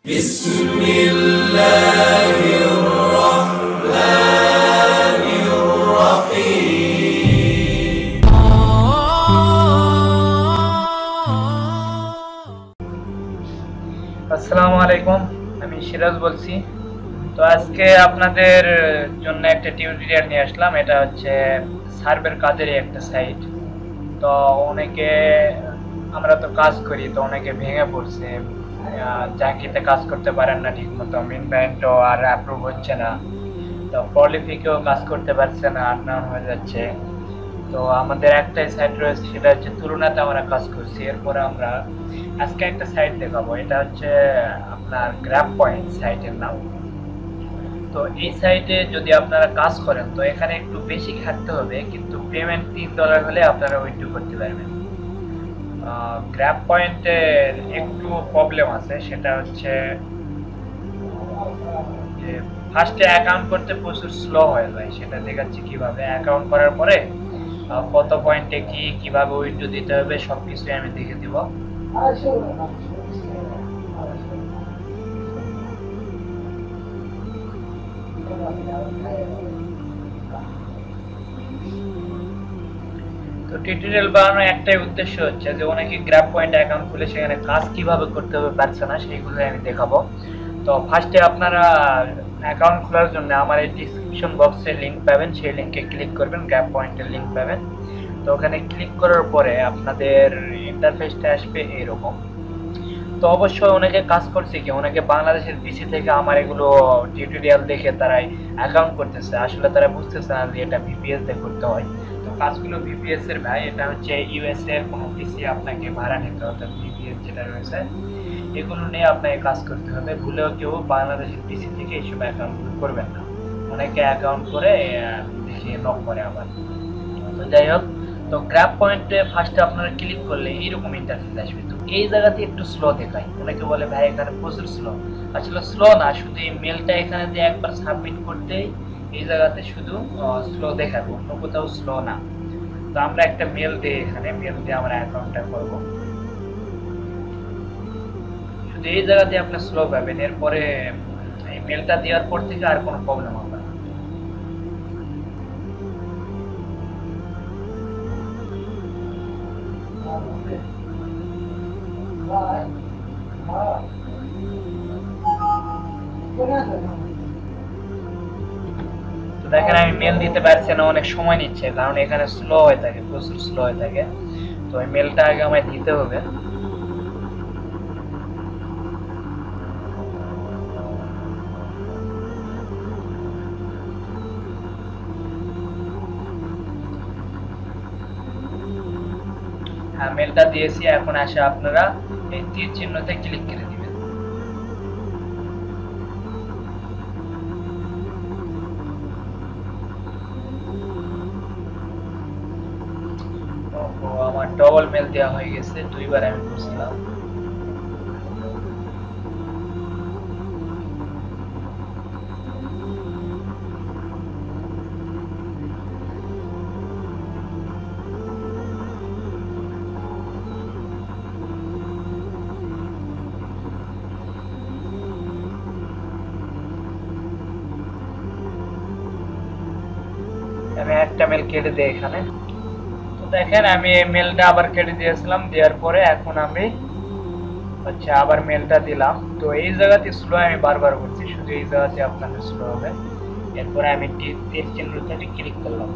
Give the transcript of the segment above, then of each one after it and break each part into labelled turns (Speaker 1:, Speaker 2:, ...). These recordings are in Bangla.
Speaker 1: بسم الله الرحمن الرحيم
Speaker 2: আসসালামু আলাইকুম, আমি সিরাজ বলছি। তো আজকে আপনাদের জন্য একটা টিউটোরিয়াল নিয়ে আসলাম। এটা হচ্ছে সার্ভের কাজেরই একটা সাইট। তো অনেকে, আমরা তো কাজ করি, তো অনেকে ভেঙে পড়ছে, জাঙ্কিতে কাজ করতে পারেন না ঠিক মতো, মিনব্যান্ডও আর অ্যাপ্রুভ হচ্ছে না, তো পলিফিকেও কাজ করতে পারছে না, আননাউন হয়ে যাচ্ছে। তো আমাদের একটাই সাইট রয়েছে, সেটা হচ্ছে তুলনাতে আমরা কাজ করছি। এরপরে আমরা আজকে একটা সাইট দেখাবো, এটা হচ্ছে আপনার গ্র্যাব পয়েন্ট সাইটের নাম। তো এই সাইটে যদি আপনারা কাজ করেন, তো এখানে একটু বেশি খাটতে হবে, কিন্তু পেমেন্ট $3 হলে আপনারা উইথড্র করতে পারবেন। গ্র্যাব পয়েন্টের একটু প্রবলেম আছে, সেটা হচ্ছে যে ফার্স্টে অ্যাকাউন্ট করতে প্রচুর স্লো হয়ে যায়। সেটা দেখাচ্ছি কিভাবে অ্যাকাউন্ট করার পরে কত পয়েন্টে কি কিভাবে উইথড্র দিতে হবে সবকিছুই আমি দেখে দিব। তো টিউটোরিয়াল বানানোর একটাই উদ্দেশ্য হচ্ছে যে অনেকে গ্র্যাব পয়েন্ট অ্যাকাউন্ট খুলে সেখানে কাজ কিভাবে করতে হবে পারছে না, সেইগুলো আমি দেখাবো। তো ফার্স্টে আপনারা অ্যাকাউন্ট খোলার জন্য আমার এই ডিসক্রিপশন বক্সে লিংক পাবেন, সেই লিংকে ক্লিক করবেন, গ্র্যাব পয়েন্টের লিংক পাবেন। তো ওখানে ক্লিক করার পরে আপনাদের ইন্টারফেসটা আসবে এরকম। তো অবশ্যই অনেকে কাজ করছে কি, অনেকে বাংলাদেশের পিসি থেকে আমার এগুলো টিউটোরিয়াল দেখে তারাই অ্যাকাউন্ট করতেছে, আসলে তারা বুঝতেছে না যে এটা ভিপিএস দিয়ে করতে হয়। তো কাজগুলো ভিপিএস এর ভাই, এটা হচ্ছে ইউএসএ এর কোনো পিসি আপনাকে ভাড়া নিতে হবে, ভিপিএস যেটা রয়েছে এগুলো নিয়ে আপনাকে কাজ করতে হবে। ভুলেও কেউ বাংলাদেশের পিসি থেকে এইসব অ্যাকাউন্ট করবেন না, অনেকে অ্যাকাউন্ট করে দেখে নক করে আবার। তো যাই হোক, তো গ্র্যাব পয়েন্টে ফার্স্টে আপনারা ক্লিক করলে এইরকম ইন্টারফেস আসবে। তো এই জায়গাতে একটু স্লো দেখায়, অনেকে বলে ভাই এখানে প্রচুর স্লো। আসলে স্লো না, শুধু এই মেলটা এখানে দিয়ে একবার সাবমিট করতেই এই জায়গাতে শুধু স্লো দেখাবে, অন্য কোথাও স্লো না। তো আমরা একটা মেল দিয়ে, এখানে মেল দিয়ে আমরা অ্যাকাউন্টটা করব। শুধু এই জায়গাতে আপনি স্লো পাবেন, এরপরে এই মেলটা দেওয়ার পর থেকে আর কোনো প্রবলেম হবে না। তো দেখেন আমি মেল দিতে পারছি না, অনেক সময় নিচ্ছে, কারণ এখানে স্লো হয়ে থাকে, প্রচুর স্লো হয়ে থাকে। তো এই মেলটা আগে আমায় দিতে হবে। হ্যাঁ, মেলটা দিয়েছি, এখন আসে আপনারা এই তীর চিহ্নতে ক্লিক করে দিবেন। ও, আমার ডবল মেল দেওয়া হয়ে গেছে, দুইবার আমি করছিলাম। আমি একটা মেল কেটে দিই এখানে। তো দেখেন আমি এই মেলটা আবার কেটে দিয়েছিলাম, দেওয়ার পরে এখন আমি হচ্ছে আবার মেলটা দিলাম। তো এই জায়গাতে স্লো আমি বারবার করছি, শুধু এই জায়গাতে আপনাদের স্লো হবে। এরপরে আমি তীর চিহ্নটাকে ক্লিক করলাম।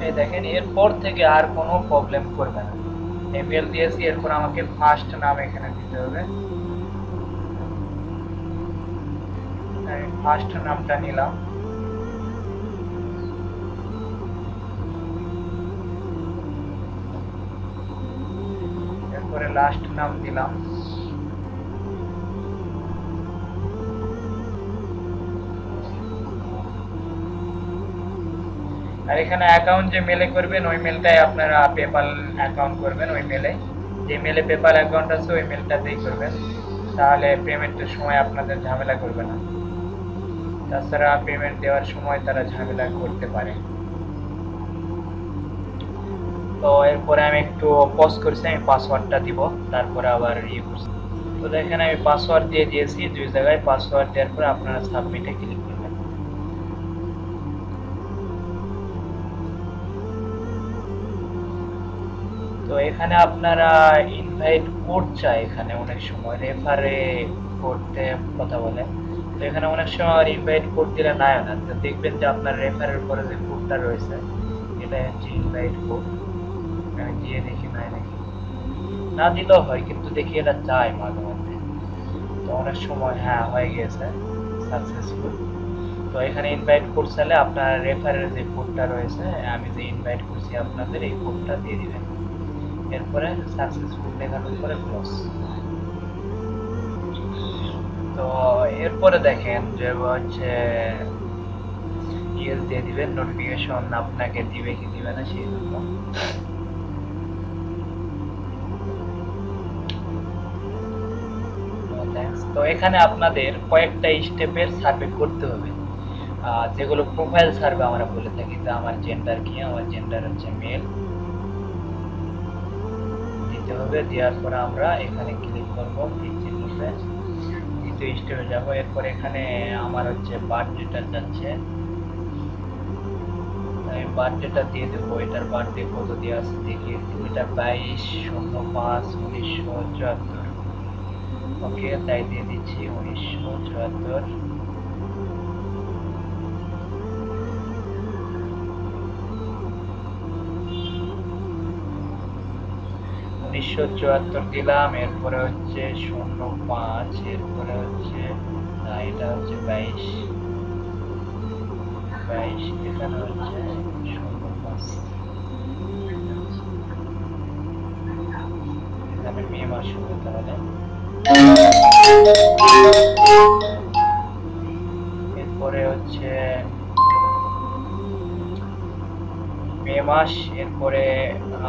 Speaker 2: এই দেখেন এরপর থেকে আর কোনো প্রবলেম করবে না। মেল দিয়েছি, এরপর আমাকে ফার্স্ট নাম এখানে দিতে হবে। আমি ফার্স্ট নামটা নিলাম, এরপরে লাস্ট নাম দিলাম। আর এখানে অ্যাকাউন্ট যে মেলে করবেন ওই মেলটাই আপনারা পেপাল অ্যাকাউন্ট করবেন, ওই মেলে যে মেলে পেপাল অ্যাকাউন্ট আছে ওই মেলটাতেই করবেন, তাহলে পেমেন্টের সময় আপনাদের ঝামেলা করবে না। তাছাড়া পেমেন্ট দেওয়ার সময় তারা ঝামেলা করতে পারে। তো এরপরে আমি একটু পজ করছি, আমি পাসওয়ার্ডটা দিব, তারপরে আবার করছি। তো দেখেন আমি পাসওয়ার্ড দিয়ে দিয়েছি, 2 জায়গায় পাসওয়ার্ড দেওয়ার পরে আপনারা সাবমিটে ক্লিক করবেন। তো এখানে আপনারা ইনভাইট কোড চাই, এখানে অনেক সময় রেফারে করতে কথা বলে। তো এখানে অনেক সময় ইনভাইট কোড দিলে নাই না, তো দেখবেন যে আপনার রেফারের পরে যে কোডটা রয়েছে এটা হচ্ছে ইনভাইট কোড। আমি দিয়ে দেখি নাই নাকি, না দিলেও হয়, কিন্তু দেখি এটা চাই মাঝে মধ্যে। তো অনেক সময় হ্যাঁ হয়ে গেছে সাকসেসফুল। তো এখানে ইনভাইট কোড চাইলে আপনার রেফারের যে কোডটা রয়েছে, আমি যে ইনভাইট করছি আপনাদের, এই কোডটা দিয়ে দিবেন। এরপরে সাকসেসফুল লেখানোর পরে ক্লোজ। তো এরপরে দেখেন যে হচ্ছে ইয়েস দিয়ে দিবেন, নোটিফিকেশন আপনাকে দিবে কি দিবে না সেই জন্য। তো এখানে আপনাদের কয়েকটা স্টেপের সার্ভে করতে হবে, যেগুলো প্রোফাইল সার্ভে আমরা বলে থাকি। যে আমার জেন্ডার কি, আমার জেন্ডার হচ্ছে মেল দিতে হবে। দেওয়ার পরে আমরা এখানে ক্লিক করবো, দ্বিতীয় স্টেপে যাবো। এরপর এখানে আমার হচ্ছে বার্থডেটা যাচ্ছে, আমি বার্থডেটা দিয়ে দেবো। এটার বার্থডে কত দিয়ে আছে দেখিয়ে দিব, এটা 22/05/1974। ওকে, তাই দিয়ে দিচ্ছি 1974। 1974 দিলাম। এরপরে হচ্ছে 05, এরপরে হচ্ছে এটা হচ্ছে 22, এখানে হচ্ছে 05, এখানে মে মাস হবে তাহলে। এরপরে হচ্ছে মে মাস, এরপরে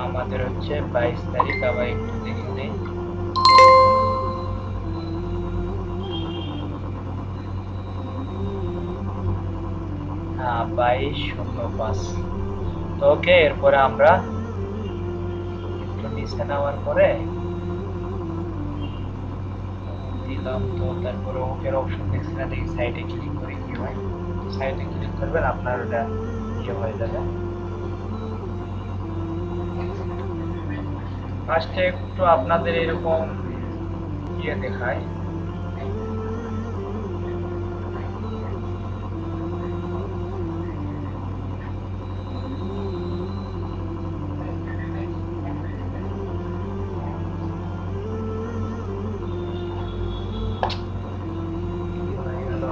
Speaker 2: আমাদের হচ্ছে 22 তারিখ। আবার একটু দেখে নেই, হ্যাঁ 22/05। তো ওকে, এরপরে আমরা একটু নিচে নেওয়ার পরে দিলাম। তো তারপরে ওকে অপশন দেখছি না, দেখি সাইডে ক্লিক করে কি হয়। সাইডে ক্লিক করবেন, আপনার ওটা ইয়ে হয়ে যাবে। ফার্স্টে একটু আপনাদের এরকম ইয়ে দেখায়,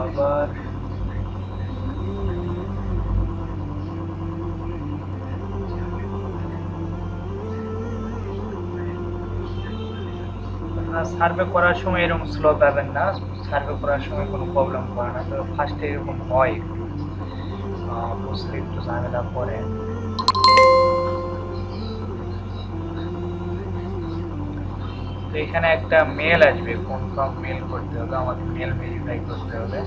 Speaker 2: আবার সার্ভে করার সময় এরকম স্লো পাবেন না, সার্ভে করার সময় কোনো প্রবলেম করে না। তো ফার্স্টে এরকম হয়, বুঝলে একটু ঝামেলা পরে। তো এখানে একটা মেল আসবে, কনফার্ম মেল করতে হবে, আমাদের মেল ভেরিফাই করতে হবে।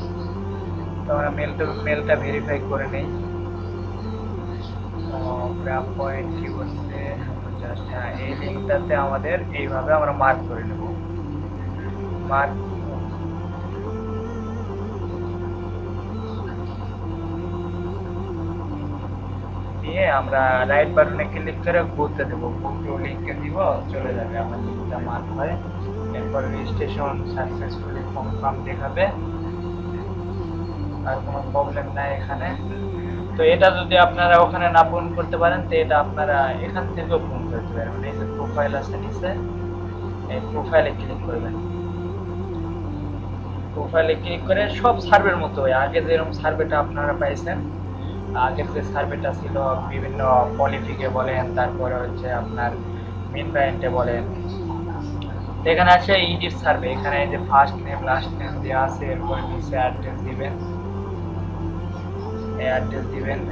Speaker 2: তো আমরা মেলটা ভেরিফাই করে নেই। গ্রাফ পয়েন্ট কি করছে, জাস্ট হ্যাঁ এই লিঙ্কটাতে আমাদের এইভাবে আমরা মার্ক করে নেব। মার্ক দিয়ে আমরা রাইট বাটনে ক্লিক করে ঘুরতে দেবো, ঘুরতে লিঙ্কে দিব, চলে যাবে, আমার লিঙ্কটা মার্ক হয়। এরপর রেজিস্ট্রেশন সাকসেসফুলি কনফার্ম দেখাবে, আর কোনো প্রবলেম নাই এখানে। তো এটা যদি আপনারা ওখানে না পূরণ করতে পারেন, তো এটা আপনারা এখান থেকেও পূরণ করতে পারবেন। এই যে প্রোফাইল আছে নিচে, এই প্রোফাইলে ক্লিক করবেন। প্রোফাইলে ক্লিক করে সব সার্ভের মতো আগে যেরকম সার্ভেটা আপনারা পাইছেন, আগের যে সার্ভেটা ছিল বিভিন্ন পলিফিকে বলেন, তারপরে হচ্ছে আপনার মেন ব্র্যান্ডে বলেন, এখানে আছে ইডিট সার্ভে। এখানে যে ফার্স্ট নেম লাস্ট নেম দেওয়া আছে, এরপর নিচে অ্যাড্রেস দিবেন,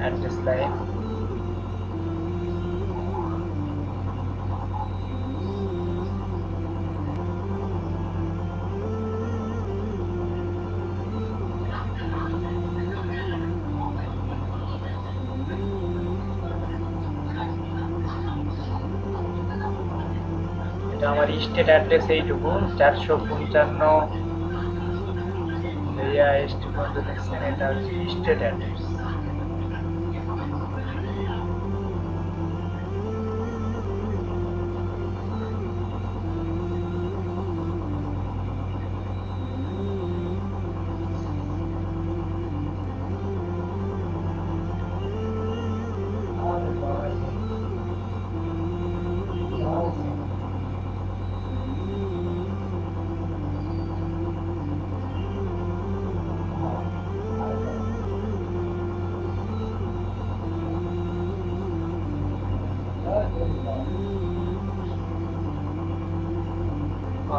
Speaker 2: অ্যাড্রেস লাইন। এটা আমার স্টেট অ্যাড্রেস এইটুকু 455 পর্যন্ত দেখছেন, এটা হচ্ছে স্টেট অ্যাড্রেস।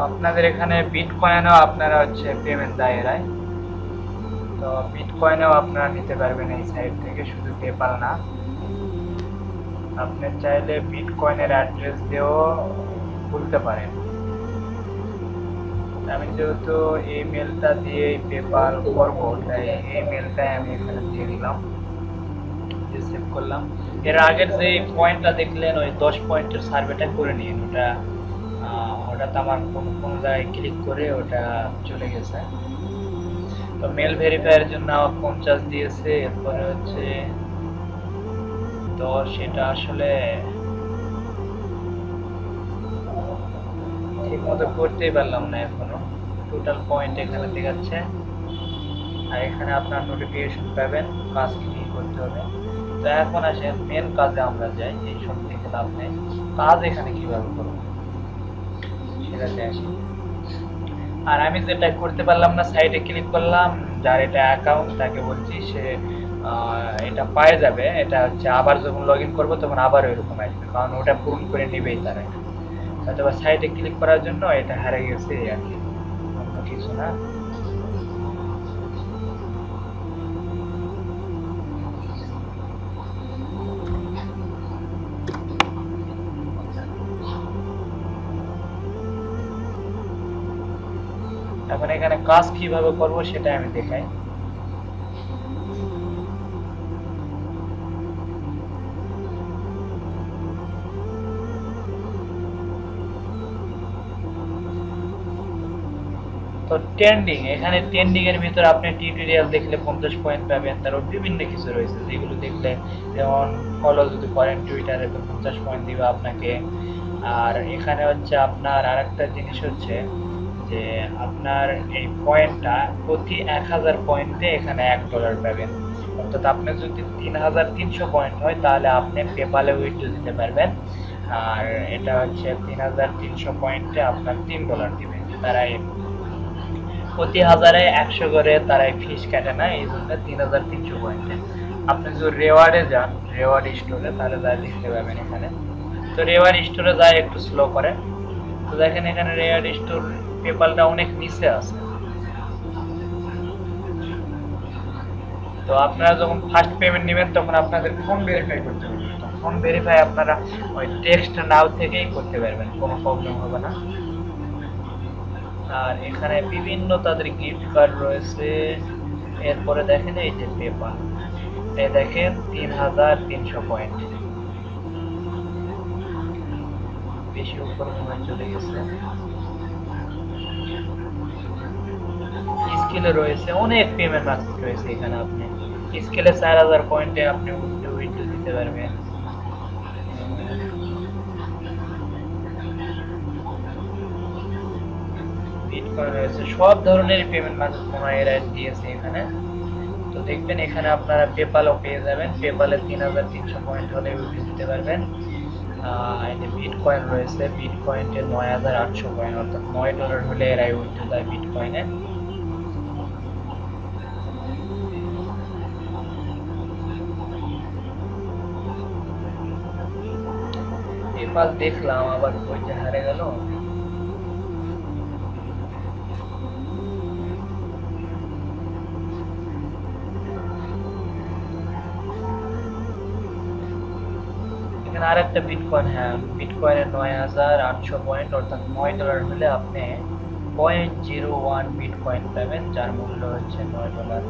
Speaker 2: আপনাদের এখানে বিটকয়েনও আপনারা হচ্ছে পেমেন্ট দায়েরায়, তো বিটকয়েনও আপনারা নিতে পারবেন এই সাইট থেকে, শুধু পেপাল না। আপনি চাইলে বিটকয়েনের অ্যাড্রেস দিয়েও খুলতে পারেন। আমি যেহেতু এই মেলটা দিয়ে পেপাল করবো, তাই এই মেলটাই আমি এখানে দিয়ে দিলাম, সেভ করলাম। এর আগের যে পয়েন্টটা দেখলেন, ওই 10 পয়েন্টের সার্ভেটা করে নিন। ওটা তো আমার কোনো জায়গায় ক্লিক করে ওটা চলে গেছে। তো মেল ভেরিফাইয়ের জন্য আমার 50 দিয়েছে, এরপরে হচ্ছে 10। এটা আসলে ঠিক মতো করতেই পারলাম না এখনো। টোটাল পয়েন্ট এখানে দেখাচ্ছে, আর এখানে আপনার নোটিফিকেশন পাবেন কাজ কি করতে হবে। তো এখন আসে মেন কাজে আমরা যাই, এই সব থেকে লাভ নেই। কাজ এখানে কিভাবে করবো সেটাতে আসি। আর আমি যেটা করতে পারলাম না, সাইটে ক্লিক করলাম, যার এটা অ্যাকাউন্ট তাকে বলছি, সে এটা পায়ে যাবে। এটা হচ্ছে আবার যখন লগ ইন করবো তখন আবার ওইরকম আসবে, কারণ ওটা পূরণ করে নেবেই তারা। অথবা সাইটে ক্লিক করার জন্য এটা হারিয়ে গেছে আর কি, অন্য কিছু না। এখন এখানে কাজ কিভাবে করব সেটা আমি দেখাই। তো ট্রেন্ডিং, এখানে ট্রেন্ডিং এর ভিতরে আপনি টিউটোরিয়াল দেখলে 50 পয়েন্ট পাবেন। তারপর বিভিন্ন কিছু রয়েছে যেগুলো দেখলে, যেমন ফলো যদি করেন টুইটারে তো 50 পয়েন্ট দিবে আপনাকে। আর এখানে হচ্ছে আপনার আরেকটা জিনিস হচ্ছে যে আপনার এই পয়েন্টটা প্রতি 1000 পয়েন্টে এখানে $1 পাবেন। অর্থাৎ আপনার যদি 3300 পয়েন্ট হয় তাহলে আপনি পেপালে উইথড্র দিতে পারবেন। আর এটা হচ্ছে 3300 পয়েন্টে আপনার $3 দিবে তারা। প্রতি হাজারে 100 করে তারা ফিস কাটে না, এই জন্য 3300 পয়েন্টে। আপনি যদি রেওয়ার্ডে যান, রেওয়ার্ড স্টোরে, তাহলে যা দেখতে পাবেন এখানে। তো রেওয়ার্ড স্টোরে যায় একটু স্লো করে। তো দেখেন এখানে রেওয়ার্ড স্টোর পেপালটা অনেক নিচে আছে। তো আপনারা যখন ফার্স্ট পেমেন্ট নেবেন তখন আপনাদের ফোন ভেরিফাই করতে হবে। ফোন ভেরিফাই আপনারা ওই টেক্সট নাও থেকেই করতে পারবেন, কোনো প্রবলেম হবে না। আর এখানে বিভিন্ন তাদের গিফট কার্ড রয়েছে। এরপরে দেখেন এই যে পেপাল, এই দেখেন 3300 পয়েন্ট, বেশি উপর মনে চলে গেছে। স্কেলে রয়েছে অনেক পেমেন্ট মেথড রয়েছে এখানে। আপনি স্কেলে 4000 পয়েন্টে আপনি উইথড্র দিতে পারবেন। বিটকয়েন রয়েছে, সব ধরনের পেমেন্ট মেথড মনে হয় এরা দিয়েছে এখানে। তো দেখবেন এখানে আপনারা পেপালও পেয়ে যাবেন, পেপালে 3300 পয়েন্ট হলে উইথড্র দিতে পারবেন। এতে বিটকয়েন রয়েছে, বিটকয়েনে 9800 পয়েন্ট, অর্থাৎ $9 হলে এরা উইথড্র দেয় বিটকয়েনে। পেপাল দেখলাম, আবার বইটা হারে গেল। এখানে আরেকটা বিটকয়েন, হ্যাঁ বিটকয়েনের 9800 পয়েন্ট, অর্থাৎ $9 হলে আপনি 0.01 বিটকয়েন পাবেন, যার মূল্য হচ্ছে $9।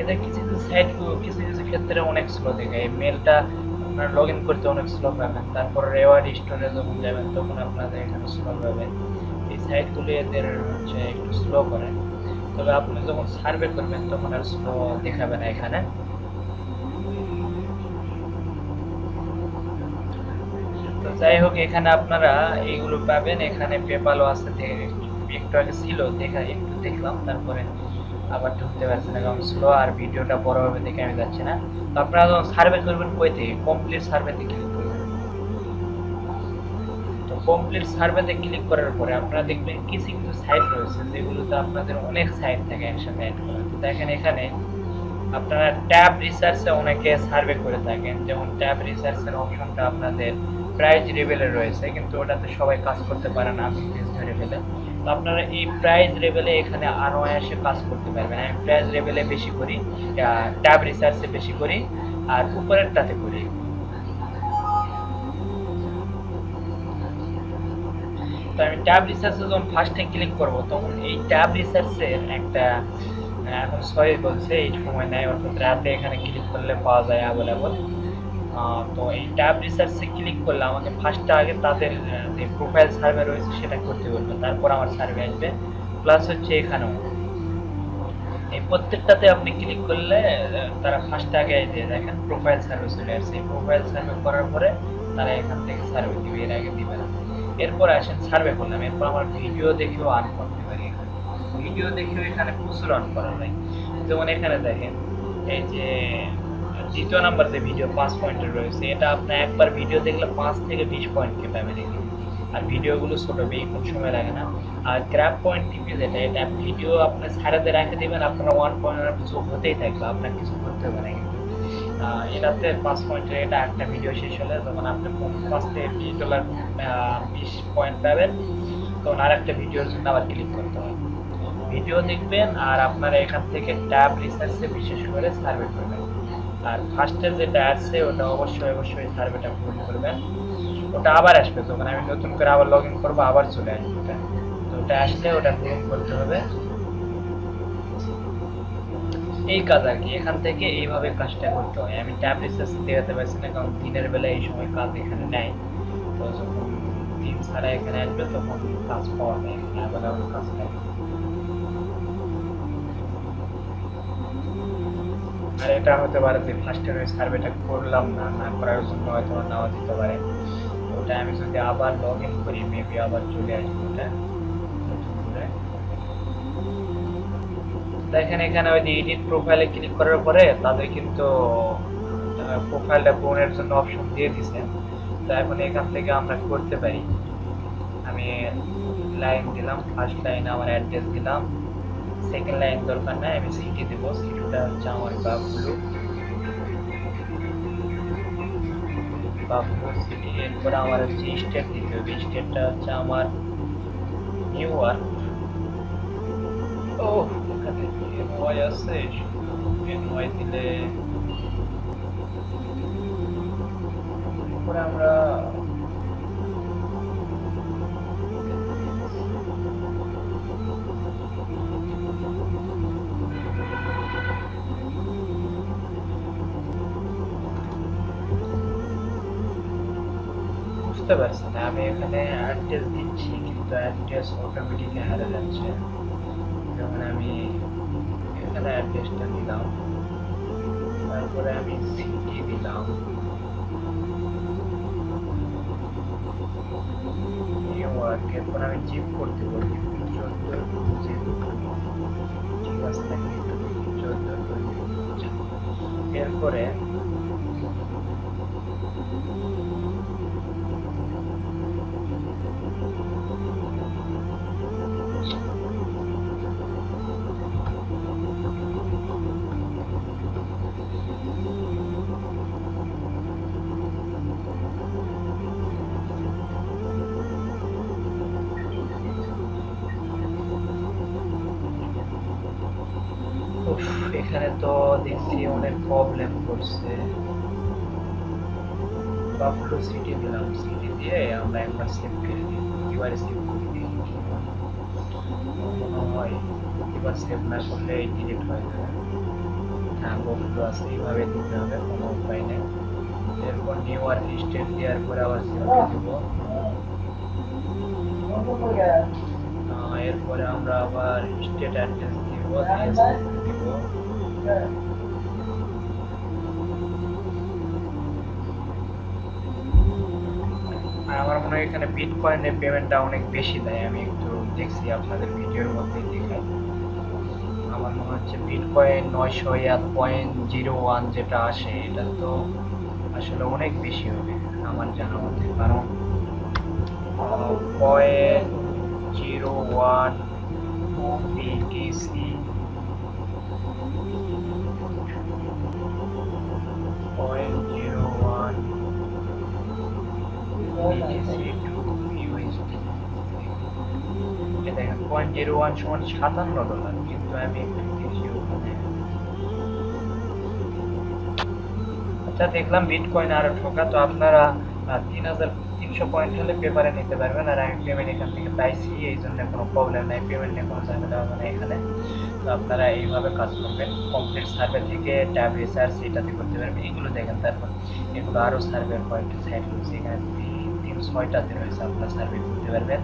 Speaker 2: এদের কিছু কিছু সাইট কিছু কিছু ক্ষেত্রে অনেক স্লো দেখায়। এই মেলটা আপনার লগ ইন করতে অনেক স্লো পাবেন, তারপর রেওয়ার্ড স্টোরে যখন যাবেন তখন আপনাদের এখানে স্লো পাবেন। এই সাইটগুলো এদের হচ্ছে একটু স্লো করে, তবে আপনি যখন সার্ভে করবেন তখন আর স্লো দেখাবে না এখানে। তো যাই হোক, এখানে আপনারা এইগুলো পাবেন। এখানে পেপালও আছে, একটু আগে ছিল দেখা একটু দেখলাম, তারপরে আবার ঢুকতে পারছি না কারণ স্লো আর ভিডিওটা বড় হবে দেখে আমি যাচ্ছি না। তো আপনারা যখন সার্ভে করবেন কই থেকে, কমপ্লিট সার্ভেতে ক্লিক করবেন। তো কমপ্লিট সার্ভেতে ক্লিক করার পরে আপনারা দেখবেন কিছু কিছু সাইট রয়েছে যেগুলোতে আপনাদের অনেক সাইট থাকে একসাথে অ্যাড করা। তো দেখেন এখানে আপনারা ট্যাব রিসার্চে অনেকে সার্ভে করে থাকেন, যেমন ট্যাব রিসার্চের অপশনটা আপনাদের প্রাইজ লেভেলে রয়েছে, কিন্তু ওটাতে সবাই কাজ করতে পারে না, আমি পেজ ধরে ফেলে। তো আপনারা এই প্রাইজ লেভেলে এখানে আরো এসে কাজ করতে পারবেন। আমি প্রাইজ লেভেলে বেশি করি, ট্যাব রিসার্চে বেশি করি, আর উপরেরটাতে করি। তো আমি ট্যাব রিসার্চে যখন ফার্স্টে ক্লিক করব তখন এই ট্যাব রিসার্চের একটা এখন সরি বলছে এই সময় নেয়, অর্থাৎ রাতে এখানে ক্লিক করলে পাওয়া যায় অ্যাভেলেবল। তো এই ট্যাব রিসার্চে ক্লিক করলে আমাকে ফার্স্টে আগে তাদের যে প্রোফাইল সার্ভে রয়েছে সেটা করতে বলবে, তারপর আমার সার্ভে আসবে। প্লাস হচ্ছে এখানেও এই প্রত্যেকটাতে আপনি ক্লিক করলে তারা ফার্স্ট আগে দিয়ে দেখেন প্রোফাইল সার্ভে চলে আসছে। এই প্রোফাইল সার্ভে করার পরে তারা এখান থেকে সার্ভে দিবে, এর আগে দিবে না। এরপর আসেন সার্ভে করলাম, এরপর আমার ভিডিও দেখেও আর্ন করতে পারি। ভিডিও দেখেও এখানে প্রচুর আর্ন করা যায়। যেমন এখানে দেখেন এই যে দ্বিতীয় নাম্বার যে ভিডিও 5 পয়েন্টের রয়েছে, এটা আপনার একবার ভিডিও দেখলে 5 থেকে 20 পয়েন্ট কে পাবেন এখানে। আর ভিডিওগুলো ছোট, বেশিক্ষণ সময় লাগে না। আর গ্র্যাব পয়েন্ট টিপে যেটা, এটা ভিডিও আপনি সারাতে রেখে দিবেন, আপনার 1 পয়েন্ট যোগ হতেই থাকবে, আপনার কিছু করতে হবে না কিন্তু। এটাতে 5 পয়েন্টের এটা একটা ভিডিও শেষ হলে তখন আপনি ফার্স্টে $20 20 পয়েন্ট পাবেন, তখন আর একটা ভিডিওর জন্য আবার ক্লিক করতে হবে। ভিডিও দেখবেন আর আপনারা এখান থেকে ট্যাব রিসার্চে বিশেষ করে সার্ভে করবেন। আর ফার্স্টে যেটা আসছে ওটা অবশ্যই সার্ভেটা পূরণ করবেন। ওটা আবার আসবে, তখন আমি নতুন করে আবার লগ ইন করবো, আবার চলে আসবে ওটা। তো ওটা আসলে ওটা পূরণ করতে হবে। এই কাজ আর কি, এখান থেকে এইভাবে কাজটা করতে হয়। আমি ট্যাব রিসার্চ দেখাতে পারছি না কারণ দিনের বেলা এই সময় কাজ এখানে নেয়। তো যখন দিন ছাড়া এখানে আসবে তখন কাজ পাওয়া যায়, এখানে আবার কাজ নেয়। আর এটা হতে পারে যে ফার্স্টের ওই সার্ভেটা করলাম না, না করার জন্য হয়তো নাও দিতে পারে। ওটা আমি যদি আবার লগ ইন করি মেবি আবার চলে আসবে ওটা নতুন করে। দেখেন এখানে ওই যে এডিট প্রোফাইলে ক্লিক করার পরে তাদের কিন্তু প্রোফাইলটা পূরণের জন্য অপশন দিয়ে দিছে। তো এখন এখান থেকে আমরা করতে পারি। আমি লাইন দিলাম, ফার্স্ট লাইনে আমার অ্যাড্রেস দিলাম, সেকেন্ড লাইন দরকার নাই, আমি সিটি দেবো। সিটিটা হচ্ছে আমার বাবলু সিটি। এরপরে আমার হচ্ছে স্টেট দিতে হবে, স্টেটটা হচ্ছে আমার নিউ ইয়র্ক। ও এখানে এনওয়াই আছে, এনওয়াই দিলে এরপরে আমরা বুঝতে পারছি না, আমি এখানে অ্যাড্রেস দিচ্ছি কিন্তু অ্যাড্রেস অটোমেটিক হারা যাচ্ছে। যেমন আমি এখানে অ্যাড্রেসটা দিলাম, তারপরে আমি সিটি দিলাম, এরপর আমি জিপ করতে বলি 14 ঠিক আছে নাকি 14। এরপরে এখানে তো দেখছি অনেক প্রবলেম করছে। বাফলো সিটি দিলাম, সিটি দিয়ে আমরা একবার সেভ করে দিই, এবারে সেভ করে দিই। মনে হয় এবার সেভ না করলে ডিলিট হয়ে যাবে। হ্যাঁ বক্তব্য আছে, এইভাবে দিতে হবে, কোনো উপায় নেই। এরপর নিউ ওয়ার্ক স্টেট দেওয়ার পরে আবার সিলেক্ট দিব। এরপরে আমরা আবার স্টেট অ্যাড্রেস দিব, দিব। আর আমার মনে হয় এখানে বিটকয়েনের পেমেন্টটা অনেক বেশি দেয়, আমি একটু দেখছি আপনাদের ভিডিওর মধ্যে দেখাই। আমার মনে হচ্ছে বিটকয়েন 901.01 যেটা আসে, এটা তো আসলে অনেক বেশি হবে আমার জানা মতে, কারণ 0.01 বিটিসি 0.01 বিটিসি টু ইউএসডি, দেখেন 0.01 সমান $57, কিন্তু আমি একটু দেখি ওখানে। আচ্ছা দেখলাম বিটকয়েন আরো ঠোকা, তো আপনারা 3300 পয়েন্ট হলে পেপারে নিতে পারবেন। আর আমি পেমেন্ট এখান থেকে পাইছি, এই জন্য কোনো প্রবলেম নাই, পেমেন্ট নিয়ে কোনো ঝামেলা হবে না এখানে। তো আপনারা এইভাবে কাজ করবেন, কমপ্লিট সার্ভে থেকে ট্যাব রিসার্চ এটাতে করতে পারবেন। এগুলো দেখেন, তারপর এগুলো আরও সার্ভের কয়েকটা সাইট রয়েছে, এখানে 3-6টাতে রয়েছে, আপনারা সার্ভে করতে পারবেন।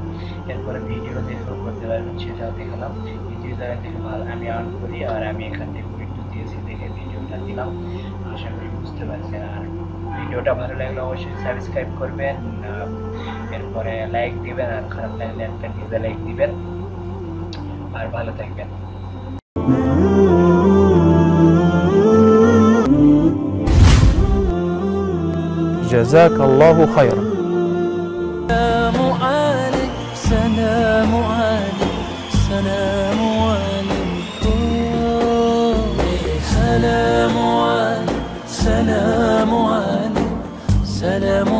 Speaker 2: এরপরে ভিডিও দেখেও করতে পারবেন, সেটাও দেখালাম। ভিডিও জায়গা থেকে ভালো আমি আর্ন করি, আর আমি এখান থেকে ভিডিও দিয়েছি দেখে ভিডিওটা দিলাম। আশা করি বুঝতে পারছেন। আর ভিডিওটা ভালো লাগলে অবশ্যই সাবস্ক্রাইব করবেন, এরপরে লাইক দিবেন, আর খারাপ লাগলে একটা ডিসলাইক দিবেন। আর ভালো থাকবেন।
Speaker 3: جزاك الله خيرا.
Speaker 1: سلام عليك سلام عليك سلام عليكم سلام عليك سلام عليك سلام